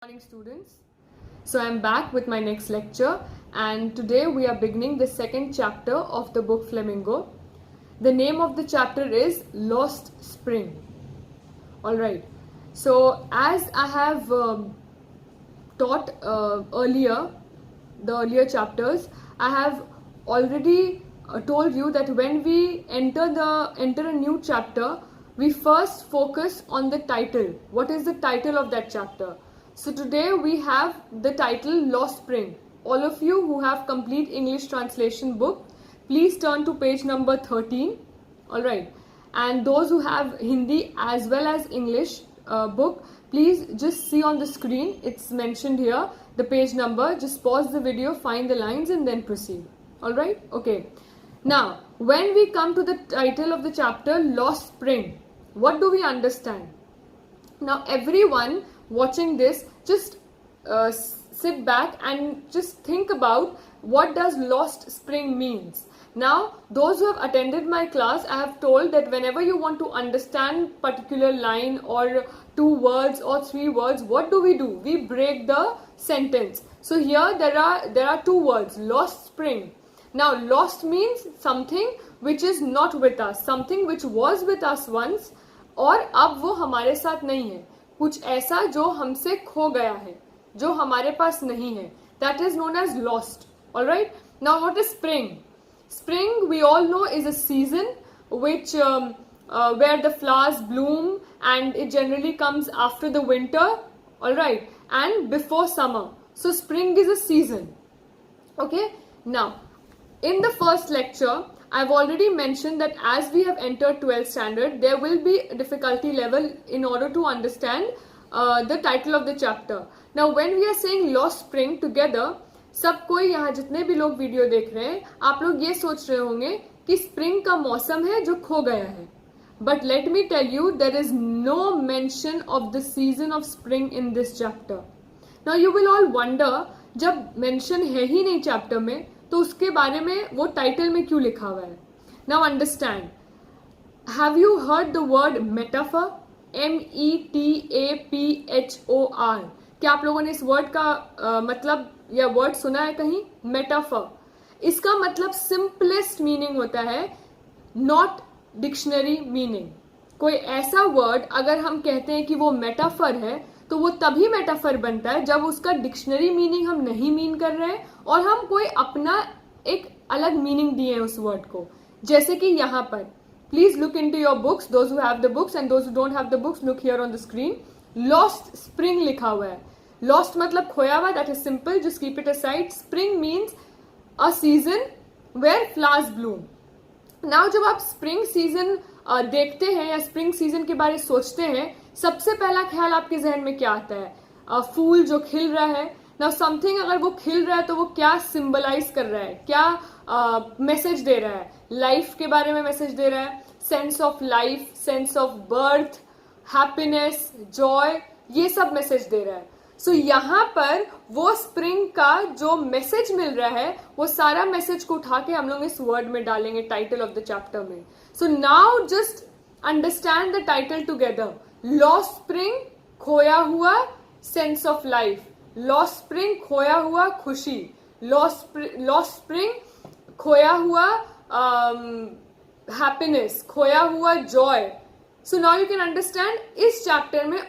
Morning students. So I'm back with my next lecture and today we are beginning the second chapter of the book Flamingo. The name of the chapter is Lost Spring. Alright, so as I have taught earlier, the earlier chapters, I have already told you that when we enter a new chapter, we first focus on the title. What is the title of that chapter? So today we have the title Lost Spring. All of you who have complete English translation book, please turn to page number 13. Alright, and those who have Hindi as well as English book, please just see on the screen, it's mentioned here, the page number. Just pause the video, find the lines and then proceed. Alright, okay. Now, when we come to the title of the chapter, Lost Spring, what do we understand? Now, everyone watching this, just sit back and just think about what does Lost Spring means. Now, those who have attended my class, I have told that whenever you want to understand particular line or 2 words or 3 words, what do? We break the sentence. So here there are 2 words, Lost Spring. Now, lost means something which is not with us, something which was with us once और अब वो हमारे साथ नहीं है. कुछ ऐसा जो हमसे खो गया है, जो हमारे पास नहीं है. That is known as lost. Alright? Now what is spring? Spring, we all know, is a season which where the flowers bloom and it generally comes after the winter. Alright? And before summer. So spring is a season. Okay? Now, in the first lecture, I've already mentioned that as we have entered 12th standard, there will be a difficulty level in order to understand the title of the chapter. Now, when we are saying Lost Spring together, सब कोई यहाँ जितने भी लोग video देख रहे हैं, आप लोग ये सोच रहे होंगे कि स्प्रिंग का मौसम है जो खो गया है. But let me tell you, there is no mention of the season of spring in this chapter. Now, you will all wonder, जब mention है ही नहीं chapter में, तो उसके बारे में वो टाइटल में क्यों लिखा हुआ है? Now understand, have you heard the word metaphor? METAPHOR. क्या आप लोगों ने इस वर्ड का मतलब या वर्ड सुना है कहीं? मेटाफर. इसका मतलब सिंपलेस्ट मीनिंग होता है, नॉट डिक्शनरी मीनिंग. कोई ऐसा वर्ड अगर हम कहते हैं कि वो मेटाफर है, तो वो तभी मेटाफर बनता है जब उसका डिक्शनरी मीनिंग हम नहीं मीन कर रहे हैं और हम कोई अपना एक अलग मीनिंग दिए हैं उस वर्ड को. जैसे कि यहाँ पर, please look into your books, those who have the books and those who don't have the books, look here on the screen. Lost spring लिखा हुआ है. लॉस्ट मतलब खोया हुआ, that is simple, just keep it aside. Spring means a season where flowers bloom. Now जब आप spring season देखते हैं या स्प्रिंग सीजन के बारे में सोचते हैं, सबसे पहला ख्याल आपके जहन में क्या आता है? फूल जो खिल रहा है. नाउ समथिंग अगर वो खिल रहा है तो वो क्या सिंबलाइज कर रहा है, क्या मैसेज दे रहा है? लाइफ के बारे में मैसेज दे रहा है. Sense of life, sense of birth, happiness, Joy, ये सब मैसेज दे रहा है. सो यहाँ पर वो स्प्रिंग का जो मैसेज मिल रहा है, वो सारा मैसेज को उठा के हम लोग इस वर्ड में डालेंगे टाइटल ऑफ द चैप्टर में. So now just understand the title together. Lost spring, खोया हुआ sense of life. Lost spring, खोया हुआ खुशी. लॉस्ट स्प्रिंग, खोया हुआ हैप्पीनेस, खोया हुआ Joy. So now you can understand, इस चैप्टर में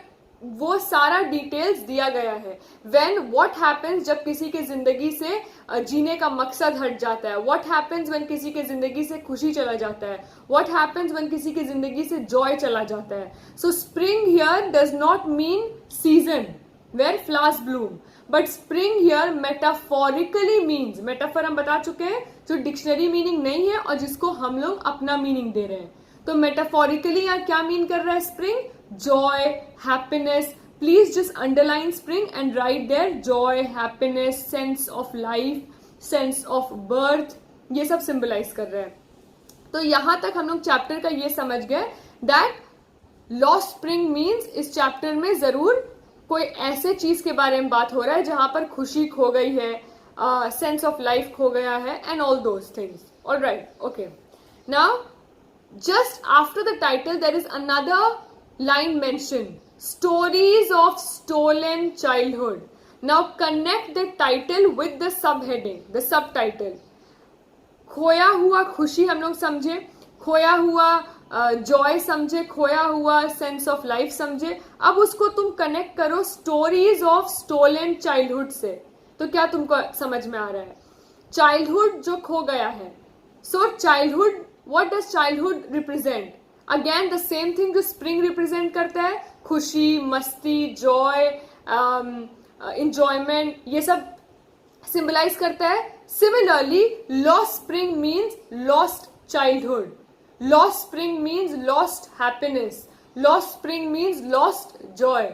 वो सारा डिटेल्स दिया गया है. व्हेन व्हाट हैपेंस, जब किसी के जिंदगी से जीने का मकसद हट जाता है. व्हाट हैपेंस व्हेन किसी के जिंदगी से खुशी चला जाता है. व्हाट हैपेंस व्हेन किसी के जिंदगी से जॉय चला जाता है. So spring here does not mean season where flowers bloom, but spring here metaphorically means, metaphor हम बता चुके हैं, जो डिक्शनरी मीनिंग नहीं है और जिसको हम लोग अपना मीनिंग दे रहे हैं. तो मेटाफोरिकली यहाँ क्या मीन कर रहा है spring? Joy, happiness. Please just underline spring and write there joy, happiness, sense of life, sense of birth. ये सब symbolize कर रहे हैं. तो यहां तक हम लोग चैप्टर का ये समझ गए that lost spring means इस चैप्टर में जरूर कोई ऐसे चीज के बारे में बात हो रहा है जहां पर खुशी खो गई है, सेंस ऑफ लाइफ खो गया है and all those things. All right, okay. Now, just after the title there is another line mentioned. Stories of Stolen Childhood. Now connect the title with the subheading, the subtitle. खोया हुआ खुशी हम लोग समझे, खोया हुआ जॉय समझे, खोया हुआ सेंस ऑफ लाइफ समझे. अब उसको तुम कनेक्ट करो स्टोरीज ऑफ स्टोलन चाइल्डहुड से. तो क्या तुमको समझ में आ रहा है? चाइल्डहुड जो खो गया है. So childhood, what does childhood represent? Again the same thing जो स्प्रिंग रिप्रेजेंट करता है, खुशी, मस्ती, जॉय, इंजॉयमेंट, ये सब सिंबलाइज करता है. Similarly lost spring means lost childhood, lost spring means lost happiness, lost spring means lost joy.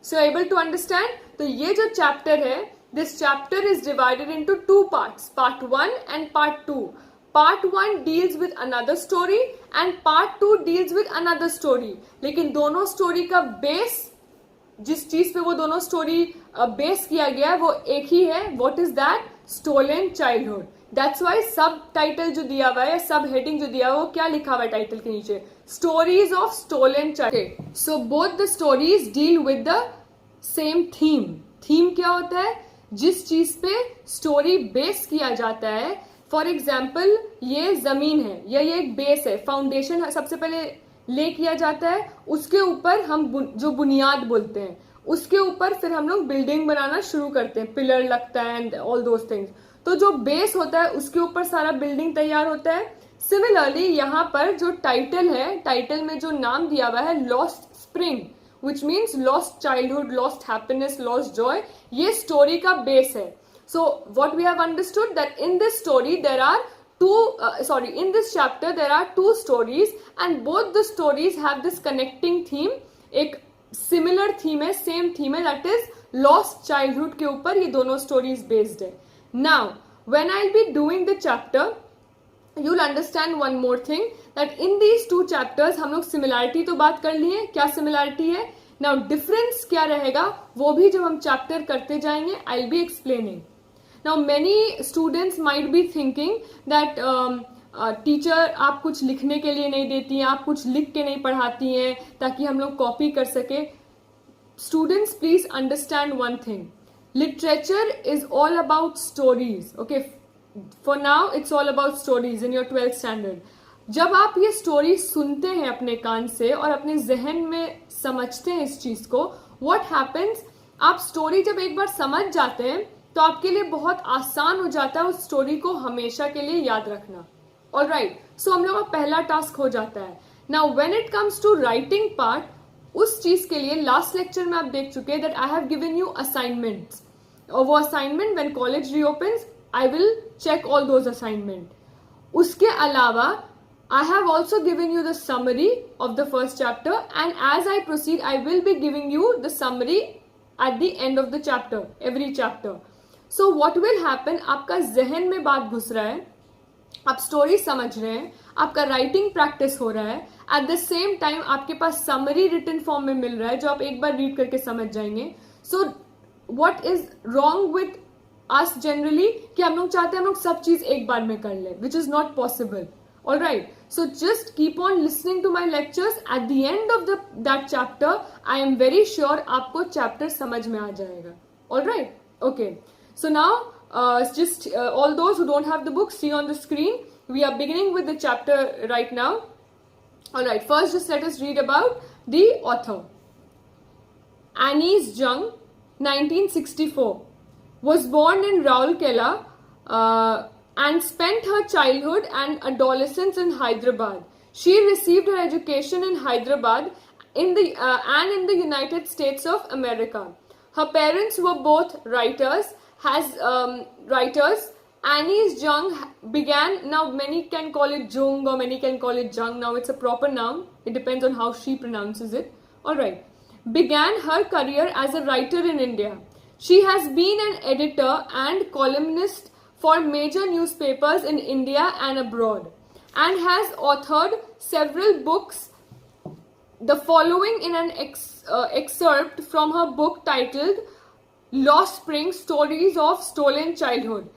So able to understand? तो ये जो चैप्टर है, this chapter is divided into two parts, part 1 and part 2. Part 1 deals with another story and Part 2 deals with another story. लेकिन दोनों story का base, जिस चीज पे वो दोनों स्टोरी बेस किया गया है, वो एक ही है. What is that? Stolen childhood. That's why सब टाइटल जो दिया हुआ है, सब हेडिंग जो दिया हुआ है, वो क्या लिखा हुआ है टाइटल के नीचे? Stories of stolen childhood. So both the stories deal with the same theme. Theme क्या होता है? जिस चीज पे स्टोरी बेस किया जाता है. फॉर एग्जाम्पल ये जमीन है, या ये एक बेस है, फाउंडेशन सबसे पहले ले किया जाता है. उसके ऊपर हम जो बुनियाद बोलते हैं, उसके ऊपर फिर हम लोग बिल्डिंग बनाना शुरू करते हैं, पिलर लगता है एंड ऑल दोज थिंग्स. तो जो बेस होता है उसके ऊपर सारा बिल्डिंग तैयार होता है. सिमिलरली यहाँ पर जो टाइटल है, टाइटल में जो नाम दिया हुआ है lost spring, which means lost childhood, lost happiness, lost Joy, ये स्टोरी का बेस है. So what we have understood that in this story there are in this chapter there are two stories and both the stories have this connecting theme. एक similar theme है, same theme है, that is lost childhood के ऊपर ये दोनों stories based है. Now when I'll be doing the chapter you'll understand one more thing, that in these two chapters हम लोग similarity तो बात कर लिए, क्या similarity है. Now difference क्या रहेगा वो भी जब हम chapter करते जाएंगे I'll be explaining. Now many students might be thinking that teacher आप कुछ लिखने के लिए नहीं देती हैं, आप कुछ लिख के नहीं पढ़ाती हैं ताकि हम लोग कॉपी कर सके. Students please understand one thing, literature is all about stories. Okay, for now it's all about stories in your 12th standard. जब आप ये स्टोरी सुनते हैं अपने कान से और अपने जहन में समझते हैं इस चीज को, what happens, आप स्टोरी जब एक बार समझ जाते हैं तो आपके लिए बहुत आसान हो जाता है उस स्टोरी को हमेशा के लिए याद रखना. ऑलराइट, सो हम लोग का पहला टास्क हो जाता है. Now when it comes to writing part, उस चीज के लिए लास्ट लेक्चर में आप देख चुके हैं that I have given you assignments, और वो assignment when college reopens I will check all those assignment. उसके अलावा I have also given you the summary of the first chapter, and as I proceed I will be giving you the summary at the end of the chapter, every chapter. So what will happen, आपका जहन में बात घुस रहा है, आप story समझ रहे हैं, आपका राइटिंग प्रैक्टिस हो रहा है, एट द सेम टाइम आपके पास समरी रिटन फॉर्म में मिल रहा है जो आप एक बार रीड करके समझ जाएंगे. So what is wrong with us generally, कि हम लोग चाहते हैं हम लोग सब चीज एक बार में कर ले, which is not possible. Alright, so just keep on listening to my lectures. At the end of that chapter, I am very sure आपको chapter समझ में आ जाएगा. Alright, okay. So now, just all those who don't have the book, see on the screen. We are beginning with the chapter right now. Alright, first just let us read about the author. Annie Jung, 1964, was born in Rourkela, and spent her childhood and adolescence in Hyderabad. She received her education in Hyderabad and in the United States of America. Her parents were both writers. Annie Jung began, now many can call it Jung or many can call it Jung. Now it's a proper noun. It depends on how she pronounces it. Alright. Began her career as a writer in India. She has been an editor and columnist for major newspapers in India and abroad, and has authored several books. The following in an excerpt from her book titled Lost Spring, Stories of Stolen Childhood.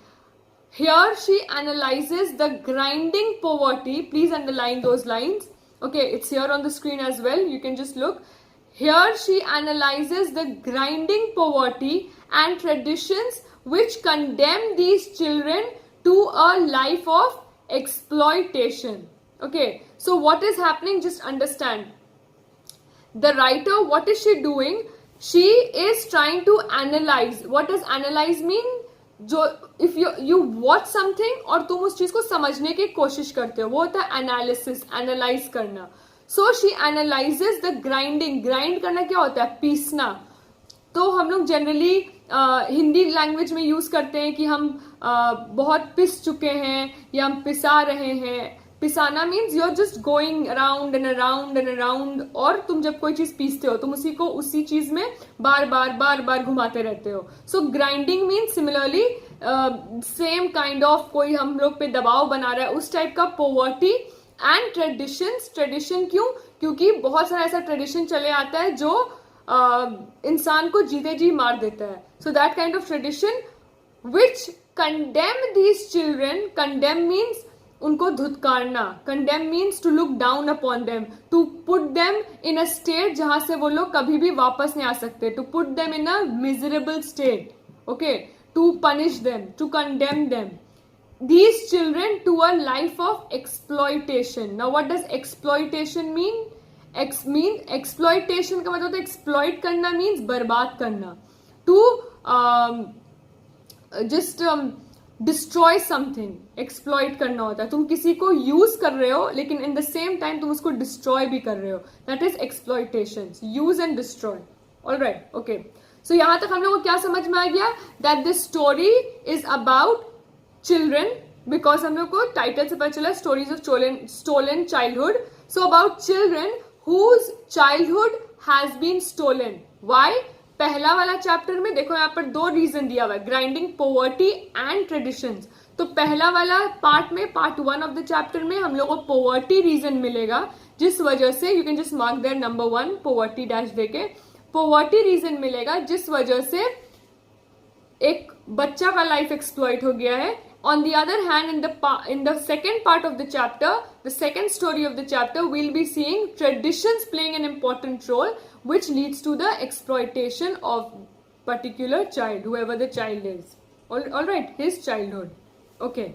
Here she analyzes the grinding poverty. Please underline those lines. Okay, it's here on the screen as well. You can just look. Here she analyzes the grinding poverty and traditions which condemn these children to a life of exploitation. Okay, so what is happening? Just understand. The writer, what is she doing? She is trying to analyze. What does analyze mean? जो if you watch something और तुम उस चीज को समझने की कोशिश करते हो, वो होता है एनालिसिस, एनालाइज करना. So she analyses the grinding. Grind करना क्या होता है? पीसना. तो हम लोग जनरली हिंदी लैंग्वेज में यूज करते हैं कि हम बहुत पिस चुके हैं या हम पिसा रहे हैं. पिसाना means you are just going around and around and around. और तुम जब कोई चीज पीसते हो तुम उसी को उसी चीज में बार बार घुमाते रहते हो. So grinding means similarly same kind of कोई हम लोग पे दबाव बना रहा है, उस टाइप का. Poverty and traditions. ट्रेडिशन क्यों? क्योंकि बहुत सारा ऐसा ट्रेडिशन चले आता है जो इंसान को जीते जी मार देता है. So that kind of tradition which condemn these children. Condemn means उनको धुतकारना. Condemn means to look down upon them, to put them in a state जहां से वो लोग कभी भी वापस नहीं आ सकते. To put them in a miserable state. Okay, to punish them, to condemn them. These children to a life of exploitation. Now what does exploitation mean? Exploitation का मतलब होता है exploit करना means बर्बाद करना. To just destroy something. Exploit करना होता है तुम किसी को use कर रहे हो लेकिन in the same time तुम उसको destroy भी कर रहे हो. That is exploitation. Use and destroy. All right. Okay. So यहां तक हम लोगों को क्या समझ में आ गया? That this story is about children, because हम लोग को टाइटल से पता चला stories of stolen childhood. So about children whose childhood has been stolen. Why? पहला वाला चैप्टर में देखो यहाँ पर दो रीजन दिया हुआ है, ग्राइंडिंग पोवर्टी एंड ट्रेडिशंस. तो पहला वाला पार्ट में, पार्ट 1 ऑफ द चैप्टर में हम लोग को पोवर्टी रीजन मिलेगा, जिस वजह से you can just mark there number 1 poverty dash देके. पोवर्टी रीजन मिलेगा जिस वजह से एक बच्चा का लाइफ एक्सप्लॉइट हो गया है. On the other hand, in the second part of the chapter, the second story of the chapter, we'll be seeing traditions playing an important role, which leads to the exploitation of particular child, whoever the child is. All right, his childhood. Okay.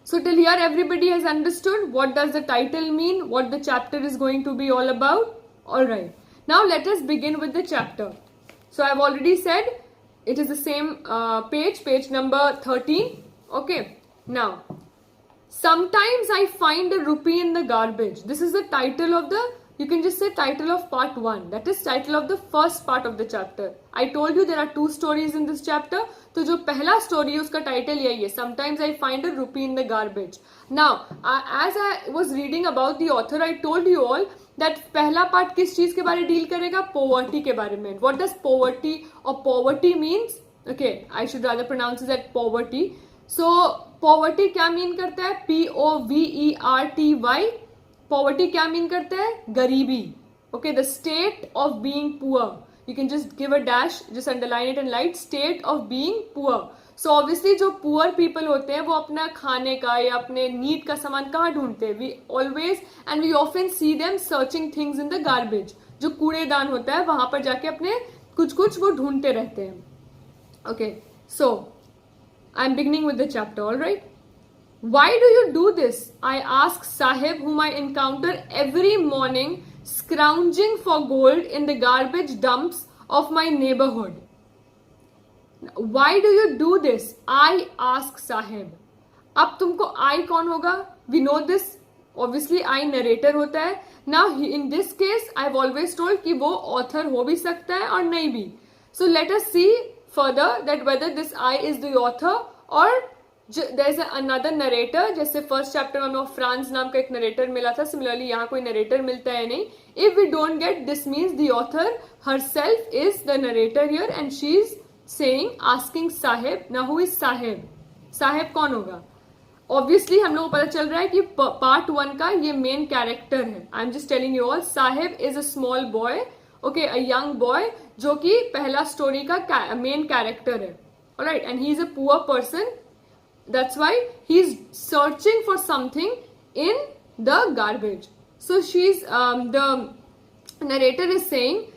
So till here, everybody has understood what does the title mean, what the chapter is going to be all about. All right. Now let us begin with the chapter. So I've already said. It is the same page number 13. Okay. Now, sometimes I find a rupee in the garbage. This is the title of the, you can just say title of part 1. That is title of the first part of the chapter. I told you there are 2 stories in this chapter. तो जो पहला story है उसका title यही है, Sometimes I find a rupee in the garbage. Now, as I was reading about the author, I told you all that पहला part किस चीज के बारे में डील करेगा? पोवर्टी के बारे में. What does poverty or poverty means? Okay, I should rather pronounce it as poverty. So poverty क्या मीन करता है? POVERTY. poverty क्या मीन करता है? गरीबी. Okay, the state of being poor. You can just give a dash, just underline it and write state of being poor. So obviously जो poor people होते हैं वो अपना खाने का या अपने नीड का सामान कहाँ ढूंढते हैं? We always and we often see them searching things in the garbage. जो कूड़ेदान होता है वहां पर जाके अपने कुछ वो ढूंढते रहते हैं. Okay, so I am beginning with the chapter. All right. Why do you do this? I ask Sahib, whom I encounter every morning scrounging for gold in the garbage dumps of my neighborhood. Why do you do this? I ask Sahib. अब तुमको I कौन होगा? We know this. Obviously I narrator होता है. Now in this case I've always told कि वो author हो भी सकता है और नहीं भी. So let us see further that whether this I is the author or there is another narrator. जैसे फर्स्ट चैप्टर में हमें फ्रांस नाम का एक नरेटर मिला था, सिमिलरली यहाँ कोई नरेटर मिलता है नहीं. If we don't get, this means the author herself is the narrator here and she is saying, asking Sahib. Now who is Sahib? Sahib कौन होगा? Obviously हम लोगों को पता चल रहा है कि पार्ट 1 का ये मेन कैरेक्टर है. I am just telling you all. Sahib is a small boy, okay, a young boy, जो कि पहला स्टोरी का मेन कैरेक्टर है. Alright, and he is a poor person. That's why he is searching for something in the garbage. So she's narrator is saying,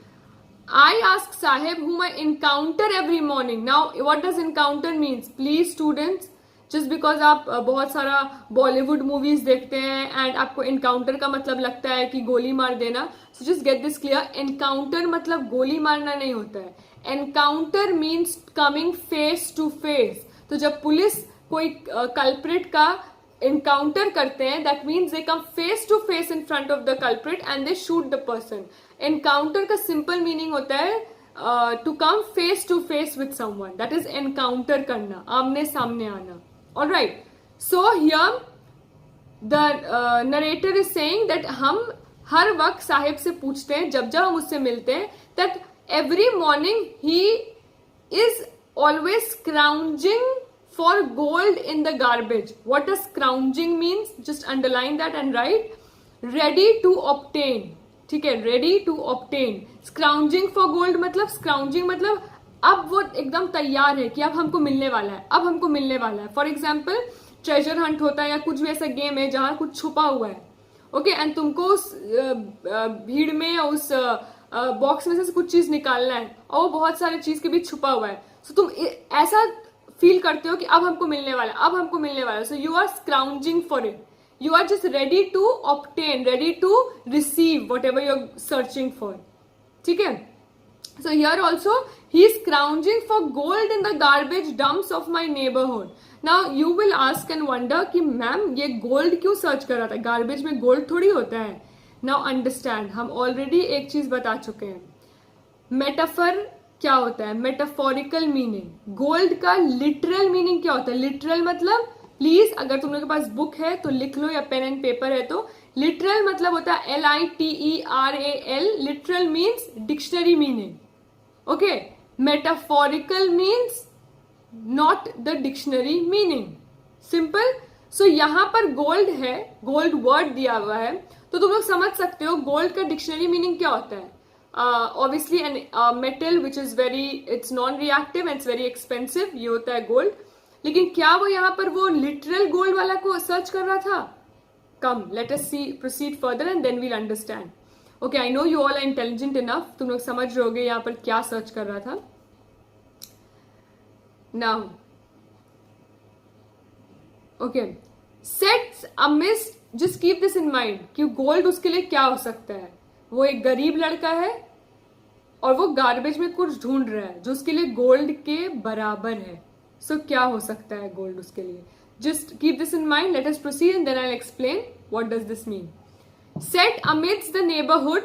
I ask Sahib whom I encounter every morning. Now, what does encounter means? Please students, just because आप बहुत सारा Bollywood movies देखते हैं and आपको encounter का मतलब लगता है कि गोली मार देना, so just get this clear. Encounter मतलब गोली मारना नहीं होता है. Encounter means coming face to face. तो जब पुलिस कोई कल्प्रिट का एनकाउंटर करते हैं, that means they come face to face in front of the culprit and they shoot the person. Encounter का सिंपल मीनिंग होता है to come face to face with someone. That is encounter करना, आमने सामने आना. Alright, so here the narrator is saying that हम हर वक्त साहिब से पूछते हैं, जब जब हम उससे मिलते हैं, that every morning he is always scrounging for gold in the garbage. What does scrounging means? Just underline that and write ready to obtain. ठीक है, ready to obtain. Scrounging for gold मतलब scrounging मतलब अब वो एकदम तैयार है कि अब हमको मिलने वाला है, अब हमको मिलने वाला है. फॉर एग्जाम्पल ट्रेजर हंट होता है या कुछ भी ऐसा गेम है जहां कुछ छुपा हुआ है. ओके, एंड तुमको उस भीड़ में या उस बॉक्स में से कुछ चीज निकालना है और वो बहुत सारे चीज के बीच छुपा हुआ है. सो तुम ऐसा फील करते हो कि अब हमको मिलने वाला है, अब हमको मिलने वाला है. So you are scrounging for it. You are just ready to obtain, ready to receive whatever you are searching for. ठीक है. So here also he is scrounging for gold in the garbage dumps of my neighborhood. Now you will ask and wonder कि ma'am ये gold क्यों search कर रहा था, garbage में gold थोड़ी होता है. Now understand, हम ऑलरेडी एक चीज बता चुके हैं. मेटाफर क्या होता है, मेटाफोरिकल मीनिंग. गोल्ड का लिटरल मीनिंग क्या होता है? लिटरल मतलब, प्लीज अगर तुम लोग के पास बुक है तो लिख लो या पेन एंड पेपर है तो. लिटरल मतलब होता है LITERAL. Literal means dictionary meaning. Okay, metaphorical means not the dictionary meaning. Simple. So यहाँ पर gold है, gold word दिया हुआ है, तो तुम लोग समझ सकते हो gold का dictionary meaning क्या होता है. Obviously an metal which is very, it's non-reactive and it's very expensive. ये होता है gold. लेकिन क्या वो यहाँ पर वो literal gold वाला को सर्च कर रहा था? Come, let us see, proceed further and then we'll understand. Okay, I know you all are intelligent enough. तुम लोग समझ रहे होगे यहाँ पर क्या सर्च कर रहा था. Now okay, sets amidst, just keep this in mind कि गोल्ड उसके लिए क्या हो सकता है. वो एक गरीब लड़का है और वो गार्बेज में कुछ ढूंढ रहा है जो उसके लिए गोल्ड के बराबर है. सो क्या हो सकता है गोल्ड उसके लिए? Just keep this in mind. Let us proceed and then I will explain what does this mean. Set amidst the neighborhood,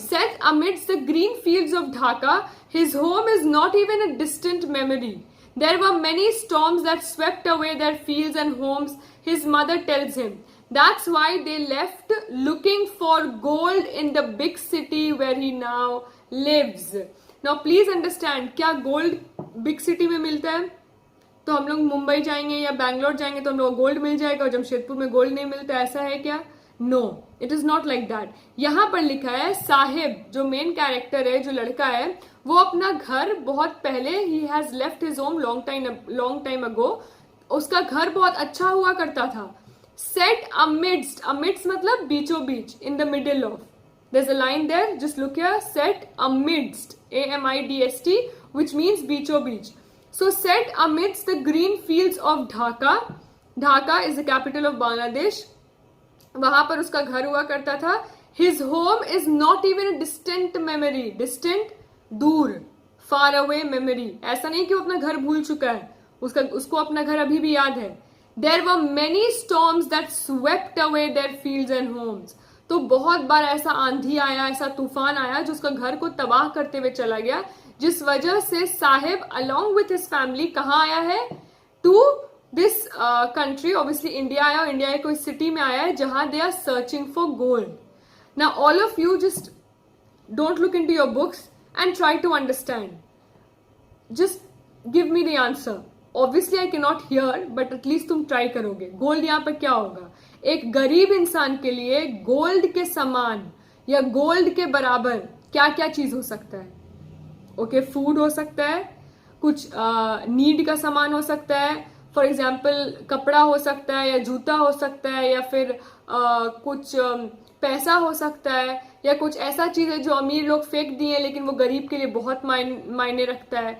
set amidst the green fields of Dhaka, his home is not even a distant memory. There were many storms that swept away their fields and homes, his mother tells him. That's why they left looking for gold in the big city where he now lives. Now please understand, क्या gold big city में मिलता है? तो हम लोग मुंबई जाएंगे या बैंगलोर जाएंगे तो हम लोग गोल्ड मिल जाएगा और जमशेदपुर में गोल्ड नहीं मिलता, ऐसा है क्या? No, it is not like that. यहां पर लिखा है साहिब जो मेन कैरेक्टर है, जो लड़का है, वो अपना घर बहुत पहले, he has left his home long time ago. उसका घर बहुत अच्छा हुआ करता था. सेट अमिड्स्ट, अमिड्स्ट मतलब बीचों बीच, in the middle of. There is a line there, just look here, set amidst, AMIDST, which means बीचों बीच. So set amidst the green fields of Dhaka. Dhaka is the capital of Bangladesh. वहां पर उसका घर हुआ करता था. His home is not even a distant memory. Distant, दूर, far away memory. ऐसा नहीं कि वो अपना घर भूल चुका है, उसको अपना घर अभी भी याद है. There were many storms that swept away their fields and homes. तो बहुत बार ऐसा आंधी आया, ऐसा तूफान आया जो उसका घर को तबाह करते हुए चला गया, जिस वजह से Sahib along with his family कहाँ आया है? To this country, obviously India आया, और इंडिया के कोई सिटी में आया है जहां they are searching for gold. Now all of you just don't look into your books and try to understand. Just give me the answer. Obviously I cannot hear, but at least तुम try करोगे. Gold यहाँ पर क्या होगा? एक गरीब इंसान के लिए गोल्ड के समान या गोल्ड के बराबर क्या क्या चीज हो सकता है? ओके, फूड हो सकता है, कुछ नीड का सामान हो सकता है, फॉर एग्जाम्पल कपड़ा हो सकता है या जूता हो सकता है या फिर कुछ पैसा हो सकता है या कुछ ऐसा चीज है जो अमीर लोग फेंक दिए लेकिन वो गरीब के लिए बहुत मायने रखता है.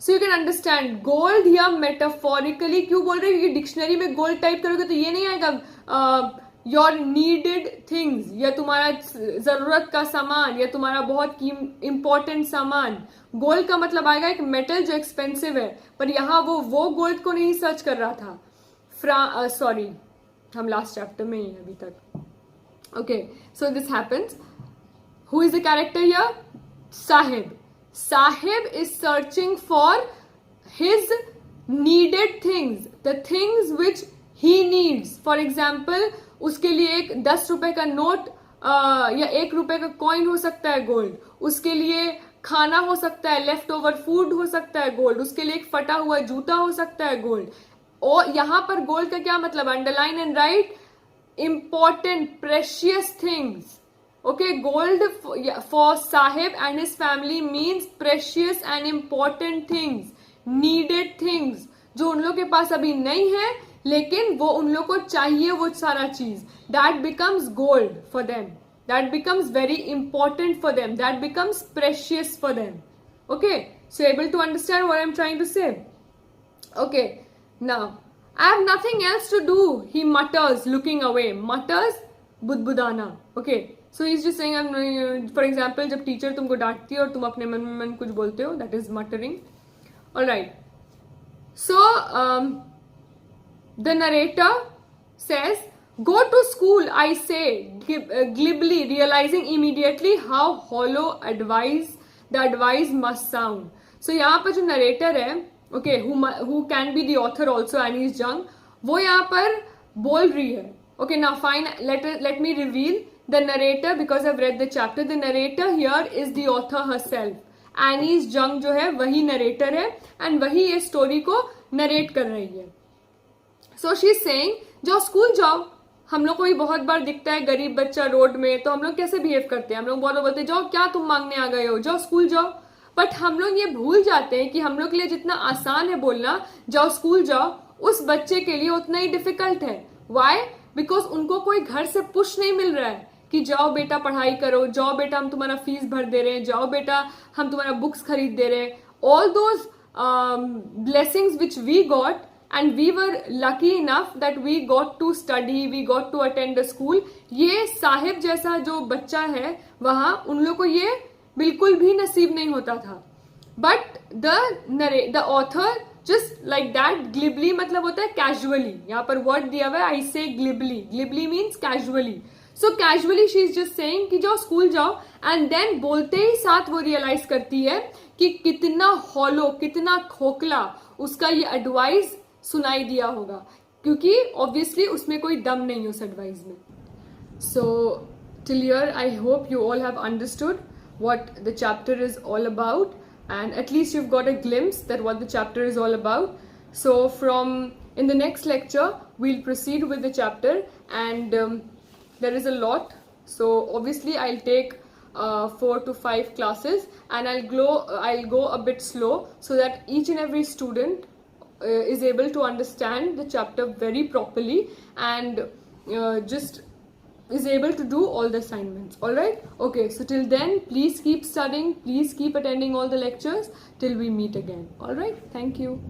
So you can understand gold या मेटाफोरिकली क्यों बोल रहे हैं, क्योंकि डिक्शनरी में गोल्ड टाइप करोगे तो ये नहीं आएगा योर नीडेड थिंग्स, या तुम्हारा जरूरत का सामान, या तुम्हारा बहुत इंपॉर्टेंट सामान. गोल्ड का मतलब आएगा एक मेटल जो एक्सपेंसिव है, पर यहाँ वो गोल्ड को नहीं सर्च कर रहा था. सॉरी, हम लास्ट चैप्टर में ही हैं अभी तक. Okay, so this happens. Who is the character here? Sahib. Sahib is searching for his needed things, the things which he needs. For example, उसके लिए एक 10 रुपए का नोट या 1 रुपए का कॉइन हो सकता है गोल्ड. उसके लिए खाना हो सकता है, लेफ्ट ओवर फूड हो सकता है गोल्ड. उसके लिए एक फटा हुआ जूता हो सकता है गोल्ड. और यहां पर गोल्ड का क्या मतलब? Underline and right, important precious things. Okay, gold for Sahib and his family means precious and important things, needed things, जो उन लोग के पास अभी नहीं है लेकिन वो उन लोग को चाहिए वो सारा चीज. That becomes gold for them. That becomes very important for them. That becomes precious for them. Okay, so able to understand what I'm trying to say? Okay, now I have nothing else to do, he mutters, looking away. Mutters, budbudana. Okay. So he's just saying, for example, जब teacher तुमको डांटती है और तुम अपने मन में कुछ बोलते हो, that is muttering. All right. So the narrator says, "Go to school," I say glibly, realizing immediately how hollow the advice must sound. So यहाँ पर जो narrator है, okay, who can be the author also, Anis Jung, वो यहाँ पर बोल रही है. Okay, now fine. Let me reveal. The narrator, because I've read the chapter, the narrator here is the author herself. Anis Jung जो है वही narrator है and वही ये story को narrate कर रही है. So she is saying, जाओ स्कूल जाओ. हम लोग को भी बहुत बार दिखता है गरीब बच्चा रोड में, तो हम लोग कैसे बिहेव करते हैं? हम लोग बहुत बोलते हैं जाओ, क्या तुम मांगने आ गए हो, जाओ स्कूल जाओ. बट हम लोग ये भूल जाते हैं कि हम लोग के लिए जितना आसान है बोलना जाओ स्कूल जाओ, उस बच्चे के लिए उतना ही डिफिकल्ट है. वाई? बिकॉज उनको कोई घर से पुश नहीं मिल रहा है कि जाओ बेटा पढ़ाई करो, जाओ बेटा हम तुम्हारा फीस भर दे रहे हैं, जाओ बेटा हम तुम्हारा बुक्स खरीद दे रहे हैं. All those blessings which we got, and we were lucky enough that we got to study, we got to attend the school. ये साहिब जैसा जो बच्चा है वहां, उन लोग को ये बिल्कुल भी नसीब नहीं होता था. But the author just like that glibly, मतलब होता है casually. यहाँ पर word दिया हुआ है, I say glibly. Glibly means casually. So casually she is just saying कि जाओ स्कूल जाओ, and then बोलते ही साथ वो रियलाइज करती है कि कितना हॉलो, कितना खोखला उसका ये एडवाइस सुनाई दिया होगा, क्योंकि ऑब्वियसली उसमें कोई दम नहीं उस एडवाइस में. सो till here I hope you all have understood what the chapter is all about, and at least you've got a glimpse that what the chapter is all about. So in the next lecture we'll proceed with the chapter, and there is a lot, so obviously I'll take 4 to 5 classes, and I'll go a bit slow so that each and every student is able to understand the chapter very properly and just is able to do all the assignments. All right? Okay, so till then please keep studying, please keep attending all the lectures till we meet again. All right? Thank you.